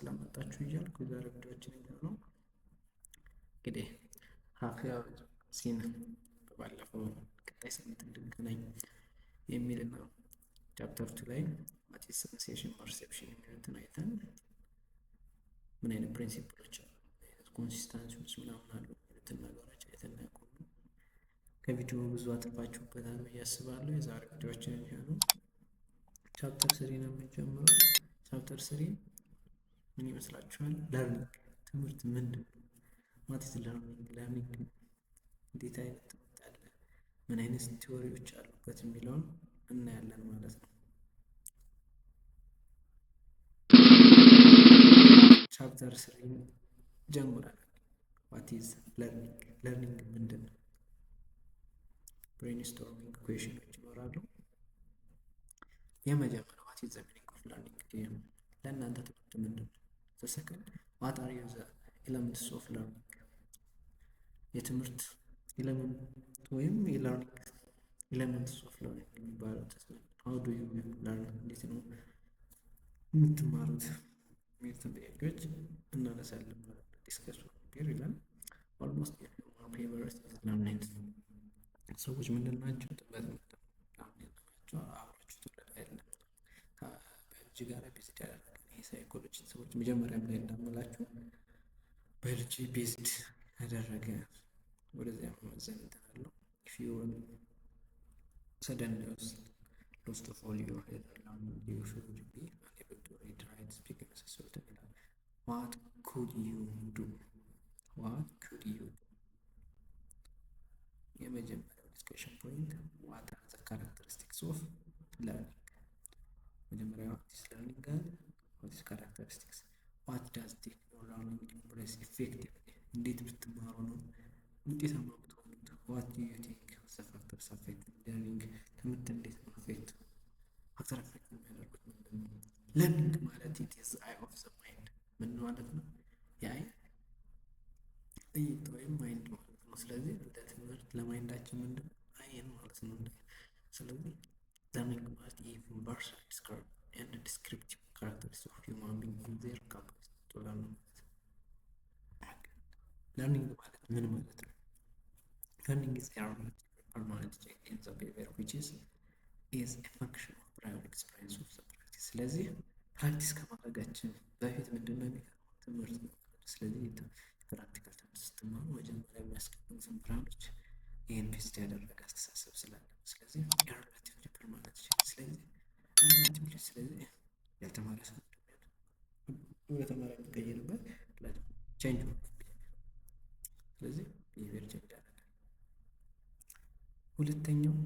ስለመጣችሁ እያልኩ የዛሬ ቪዲዮችን የሚሆነው እንግዲህ ሀፊያው ሲን በባለፈው ቀጣይ ሳምንት እንድንገናኝ የሚል ነው። ቻፕተር 2 ላይ ማቲስ ሴንሴሽን ፐርሴፕሽን የሚሉትን አይተን ምን አይነት ፕሪንሲፕሎች አሉ፣ ኮንሲስታንሲዎች ምናምን አሉ የሚሉትን ነገሮች አይተን ያቆሙ። ከቪዲዮ ብዙ አትርፋችሁበታል ብዬ አስባለሁ። የዛሬ ቪዲዮችን የሚሆነው ቻፕተር 3 ነው የምንጀምረው። ቻፕተር 3 ምን ይመስላችኋል? ለርኒንግ ትምህርት ምንድን ነው? ማቲስ ለርኒንግ እንዴት አይነት ትምህርት አለ፣ ምን አይነት ቲዎሪዎች አሉበት የሚለውን እናያለን ማለት ነው። ቻፕተር 3 ጀምረናል። ማቲስ ለርኒንግ ምንድን ነው? ብሬንስቶርሚንግ ኩዌሽኖች ይኖራሉ። የመጀመሪያው ዋት ኢዝ ዘ ሚኒንግ ኦፍ ለርኒንግ፣ ለእናንተ ትምህርት ምንድን ነው? ሰከንድ ዋት አር ዘ ኤለመንትስ ኦፍ ለርኒንግ፣ የትምህርት ኤለመንት ወይም የለርኒንግ ኤለመንትስ ኦፍ ለርኒንግ የሚባለው ሃው ዱ ዩ ለርን፣ እንዴት ነው የምትማሩት የሚሉትን ጥያቄዎች እናነሳለን ማለት ነው። ዲስከስ ፔር ይላል። ኦልሞስት ፌቨርስ ለርኒንግ ሰዎች ምንድን ናቸው? በትምህርት ናቸው አብራችሁ ትውለድ አይደለም ከባዮሎጂ ጋር ቤዝድ ያደረገ ይሄ ሳይኮሎጂ ሰዎች መጀመሪያም ላይ እንዳመላችሁ ባዮሎጂ ቤዝድ ያደረገ ወደዚያ መመዘን እንትናለው። ኢፍ ዩ suddenly lost of all your head around, you should be unable to read, write, speak የመሳሰሉትን ይላል። what could you do? የመጀመሪያው ዲስከሽን ፖይንት what are the characteristics of learning? መጀመሪያው is learning ጋር what is characteristics? what does the learning impress effectively? እንዴት ብትማሩ ነው ውጤታማ ብትሆኑት? what do you think the factors affecting learning? ትምህርት እንዴት ነው ፋክተር አፌክት የሚያደርጉት ምንድን ነው? ለርኒንግ ማለት it is the eye of the mind ምን ማለት ነው? የአይ እይታ ወይም ማይንድ ማለት ነው። ስለዚህ እንደ ትምህርት ለማይንዳችን ምንድን ነው? አይን ማለት ነው። ስለዚህ ለርኒንግ ማለት ዩኒቨርሳል and descriptive characteristics of human being in their capacity to learn። ለርኒንግ ማለት ምን ማለት ነው? learning is a permanent change in the behavior which is a function of prior experience of the practice። ስለዚህ ፕራክቲስ ከማድረጋችን በፊት ምንድን ነው የሚቀርበው? ትምህርት ነው። ስለዚህ ፕራክቲካል ትምህርት ስትማሩ መጀመሪያ የሚያስቀምጡትን ብርሃኖች ይህን ቤዝድ ያደረገ አስተሳሰብ ስላለ ስለዚህ ሪላቲቭሊ ፐርማነንት change። ስለዚህ ያልተማረ ሰው ወደ ተማሪ የሚቀይርበት ቼንጅ ነው። ስለዚህ ቢሄቪየር ቼንጅ ያደርጋል። ሁለተኛው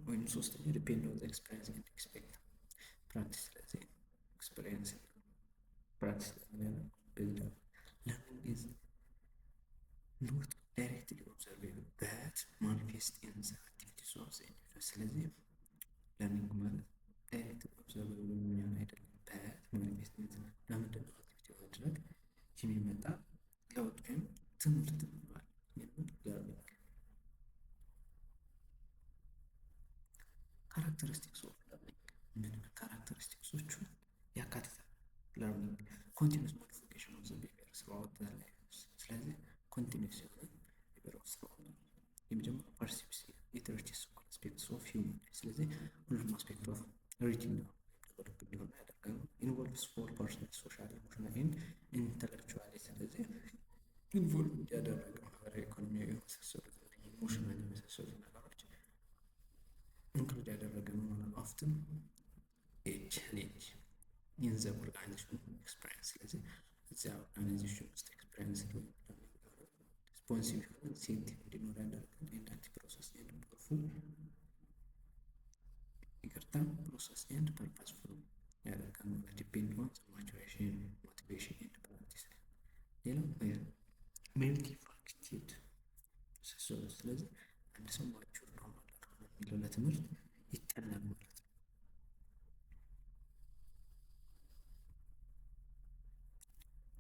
ወይም ሶስተኛው ዲፔንድ ኦን ዘ ኤክስፒሪየንስ ኤንድ ኤክስፔክት ፕራክቲስ። ስለዚህ ኤክስፒሪየንስ ፕራክቲስ ለርኒንግ is not directly observable but manifest in the activities of the individual። ስለዚህ ለርኒንግ ማለት ዳይሬክት ኦብዘርቨብል የሚሆን አይደለም but manifest in the ለምንድን ነው አክቲቪቲ ማድረግ የሚመጣ ለውጥ ወይም ትምህርት ይባላል። ለርኒንግ ካራክተሪስቲክስ ኦፍ ለርኒንግ ምን ካራክተሪስቲክሶቹ ያካትታል? ለርኒንግ ኮንቲኒዩስ ሞዲፊኬሽን ኦፍ ዘ ቢሄቪየር throughout the life። ስለዚህ ኮንቲኒዩስ የሆነ ቢሄቪየር ኦፍ throughout የመጀመሪያው ፐርሲፕሽን ኢተሬቲቭ አስፔክትስ ኦፍ ሂውመን። ስለዚህ ሁሉም አስፔክት ኦፍ ሪቲንግ ነው ዴቨሎፕ እንዲሆን ያደርጋል። ኢንቮልቭስ ፎር ፐርሰናል ሶሻል ኢሞሽናል ኤንድ ኢንተሌክቹዋል። ስለዚህ ኢንቮልቭ ያደረገ ማህበራዊ ኢኮኖሚያዊ የመሳሰሉት ኢሞሽናል የመሳሰሉት ነገሮች ኢንክሉድ ያደረገ ነው ማለት ነው። ኦፍትን ኤጅ in the organization experience። ስለዚህ እዚያ ኦርጋናይዜሽን ውስጥ ኤክስፒሪየንስ ሪስፖንሲቭ የሆነ ኢንሴንቲቭ እንዲኖር ያደርጋል። ኢንዳክቲቭ ፕሮሰስ ኤንድ ፐርፐስፉል ፕሮሰስ ኤንድ ፐርፐስፉል ያደርጋል ማለት ዲፔንድ ኦን ማቹሬሽን ሞቲቬሽን ኤንድ ፕራክቲስ። ሌላው ሜልቲ ፋክቲድ ስለዚህ አንድ ሰው ማቹር ነው ማለት ነው የሚለው ለትምህርት ይጠናል ማለት ነው።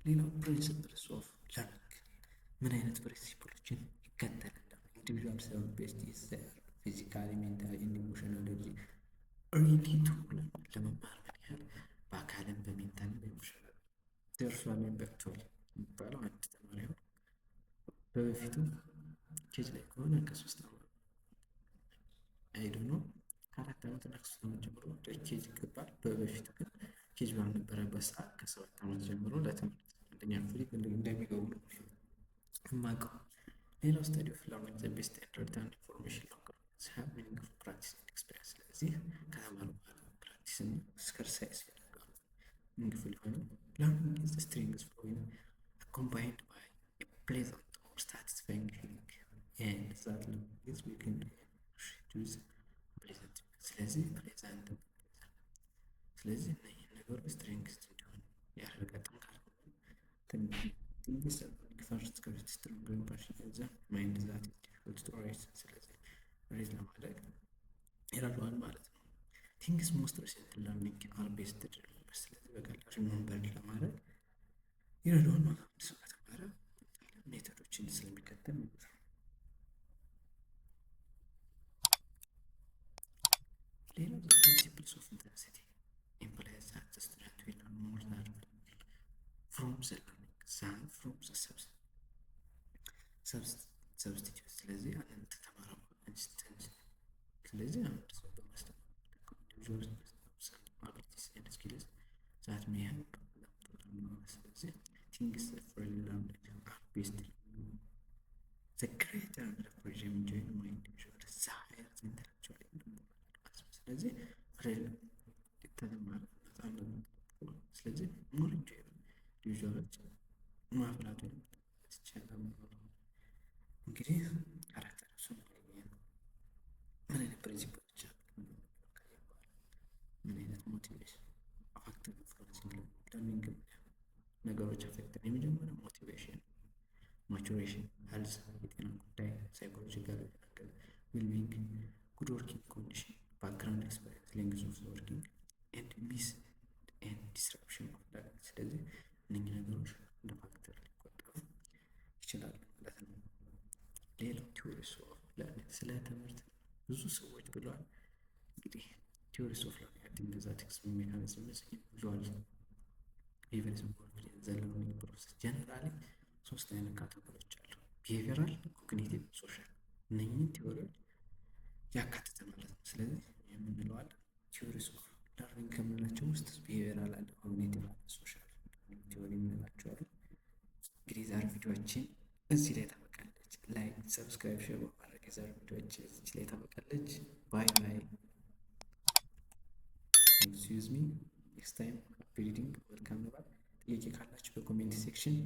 ሌላው ፕሪንሲፕልስ ኦፍ ለርኒንግ ምን አይነት ፕሪንሲፕሎችን ይከተላል? ኢንዲቪጁዋል ሰልፍ ቤዝድ ኢዝ ፊዚካሊ ሜንታሊ ኤንድ ኢሞሽናል ሪዲ ቱ ለመማር ምን ያህል በአካልም በሜንታል በኢሞሽናል ደርሷል በቅቷል የሚባለው አንድ ተማሪ ነው። በበፊቱ ኬጅ ላይ ከሆነ ከ3 ዓመት አይዶ ነው ከ4 ዓመት እና ከ3 ዓመት ጀምሮ ወደ ኬጅ ይገባል። በበፊቱ ግን ኬጅ ባልነበረበት ሰዓት ከ7 ዓመት ጀምሮ ለትምህርት አንደኛ ክፍል እንደሚገቡ ነው የማውቀው። ሌላው ስታዲ ኦፍ ለርኒንግ ዘ ቤስት ኤንድ ሪተርን ኢንፎርሜሽን ሎንገር ሃቭ ሚኒንግፉል ፕራክቲስ ኤንድ ኤክስፒሪየንስ። ስለዚህ ከተማሩ በኋላ ፕራክቲስ እና ኤክሰርሳይዝ ያደርጋሉ። ሚኒንግፉል የሆነ ለርኒንግ ኢዝ ዘ ስትሪንግስ ፍሎዊንግ አኮምፓኒድ ባይ ኤ ፕሌዘንት ኦር ሳቲስፋይንግ ፊሊንግ ኤንድ ዛት ለርኒንግ ኢዝ ዊክንድ ዩዝ ፕሌዘንት። ስለዚህ ፕሌዘንት ስለዚህ እነዚህ ነገሮች ስትሪንግስ እንዲሆን ያደርጋል። ጠንካራ ትንሽ ፈርስት ከቤት ስትሮንግ ኢምፕሬሽን ገንዘ ማይንድ ዛት ዲፊካልት ቱ ራይት። ስለዚህ ሬዝ ለማድረግ ይረዳዋል ማለት ነው። ቲንግስ ሞስት ሪሰንት ለርኒንግ አር ቤስድ ሪሜምበር። ስለዚህ በቀላሉ ሪሜምበር ለማድረግ ይረዳዋል ማለት ነው። ሰው ከተማረ ሜተዶችን ስለሚከተል ማለት ነው። ሌላው ፕሪንሲፕልስ ኦፍ ኢንተንሲቲ implies that the student will learn more than from the learning than from the substitute። ስለዚህ አንተ ተማረው ኢንስተንስ ስለዚህ አንድ ሰው በማስተማር ኢንዲቪጁዋል አቢሊቲስ ኤንድ ስኪልስ ዛት ሜይ ሄልፕ them to learn። ስለዚህ things that for learning are based the greater the regime enjoy my individual the higher the intellectual and ስለዚህ ፍሬል ተማረ በጣም ነው። ስለዚህ ሞር ኢንጆይ ዩዥዋሎች ማፍላቱ ይቻላል። እንግዲህ ካራክተር እሱ ምን አይነት ፕሪንሲፕሎች አሉ፣ ምን አይነት ሞቲቬሽን ፋክተር ኢንፍሉዌንሲንግ ለርኒንግ ነገሮች አፌክተር። የመጀመሪያው ሞቲቬሽን፣ ማቹሬሽን፣ ሄልዝ የጤና ጉዳይ፣ ሳይኮሎጂካል ዌልቢንግ፣ ጉድ ወርኪንግ ኮንዲሽን፣ ባክግራውንድ ኤክስፔሪየንስ፣ ሌንግዝ ኦፍ ወርኪንግ ኤንድ ሚስ ኤንድ ዲስራፕሽን ኦፍ ለርኒንግ። ስለዚህ እነኚህ ነገሮች እንደ ፋክተር ሊቆጠሩ ይችላሉ ማለት ነው። ሌላው ቲዎሪስ ኦፍ ለርኒንግ ስለ ትምህርት ብዙ ሰዎች ብለዋል። እንግዲህ ቲዎሪስ ኦፍ ለርኒንግ እንደዛ ቴክስት ሜካኒዝም ብለዋል። ቢሄቪየራል ዘ ለርኒንግ ፕሮሰስ ጀነራሊ 3 አይነት ካቴጎሪዎች አሉ፣ ቢሄቪየራል፣ ኮግኒቲቭ፣ ሶሻል። እነኚህ ቲዎሪዎች ያካተተ ማለት ነው። ስለዚህ የምንለው አለ ቲዎሪስ ኦፍ ለርኒንግ ከምንላቸው ውስጥ ቢሄቪየራል አለ፣ ኮግኒቲቭ አለ፣ ሶሻል ቲዎሪ የምንላቸው አሉ። እንግዲህ ዛሬ ቪዲዮችን እዚህ ላይ ታበቃለች። ላይክ፣ ሰብስክራይብ፣ ሼር በማድረግ የዛሬ ቪዲዮችን እዚህ ላይ ታበቃለች። ባይ ባይ። ኤክስኪውዝ ሚ ኔክስት ታይም ሃፒ ሪዲንግ። ወልካም ነበር። ጥያቄ ካላችሁ በኮሜንት ሴክሽን